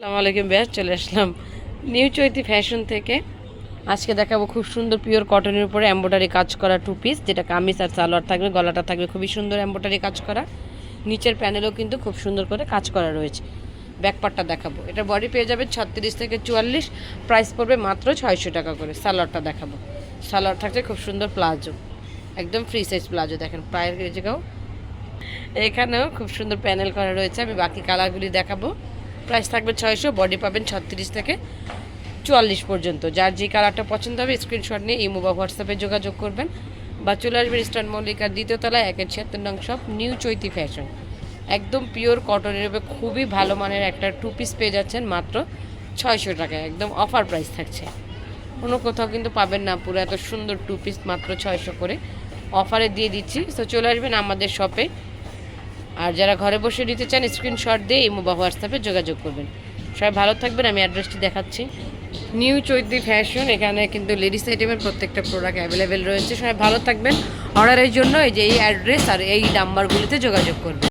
আসসালামু আলাইকুম ব্যাস চলে আসলাম নিউ চৈতি ফ্যাশন থেকে। আজকে দেখাবো খুব সুন্দর পিওর কটনের উপরে এমব্রয়ডারি কাজ করা টু পিস, যেটা কামিজ আর সালোয়ার থাকবে, গলাটা থাকবে খুবই সুন্দর এমব্রয়ডারি কাজ করা, নিচের প্যানেলও কিন্তু খুব সুন্দর করে কাজ করা রয়েছে। ব্যাকপার্টটা দেখাবো, এটা বডি পেয়ে যাবে 36 থেকে 44, প্রাইস পড়বে মাত্র 600 টাকা করে। সালোয়ারটা দেখাবো, সালোয়ার থাকছে খুব সুন্দর প্লাজো, একদম ফ্রি সাইজ প্লাজো। দেখেন পায়ের জায়গাও এখানেও খুব সুন্দর প্যানেল করা রয়েছে। আমি বাকি কালারগুলি দেখাবো। প্রাইস থাকবে 600, বডি পাবেন 36 থেকে 44 পর্যন্ত। যার যে কালারটা পছন্দ হবে স্ক্রিনশট নিয়ে ইমো বা হোয়াটসঅ্যাপে যোগাযোগ করবেন বা চলে আসবেন ইস্টার্ন মল্লিকার 2য় তলায় 176 নং শপ নিউ চৈতি ফ্যাশন। একদম পিওর কটনের উপরে খুবই ভালো মানের একটা টু পিস পেয়ে যাচ্ছেন মাত্র 600 টাকায়, একদম অফার প্রাইস থাকছে। কোনো কোথাও কিন্তু পাবেন না পুরো এত সুন্দর টু পিস মাত্র 600 করে অফারে দিয়ে দিচ্ছি। তো চলে আসবেন আমাদের শপে। আর যারা ঘরে বসে নিতে চান স্ক্রিনশট দিয়ে ইমো বা হোয়াটসঅ্যাপে যোগাযোগ করবেন। সবাই ভালো থাকবেন। আমি অ্যাড্রেসটি দেখাচ্ছি, নিউ চৈতি ফ্যাশন। এখানে কিন্তু লেডিস আইটেমের প্রত্যেকটা প্রোডাক্ট অ্যাভেলেবেল রয়েছে। সবাই ভালো থাকবেন। অর্ডারের জন্য এই যে এই অ্যাড্রেস আর এই নাম্বারগুলিতে যোগাযোগ করবেন।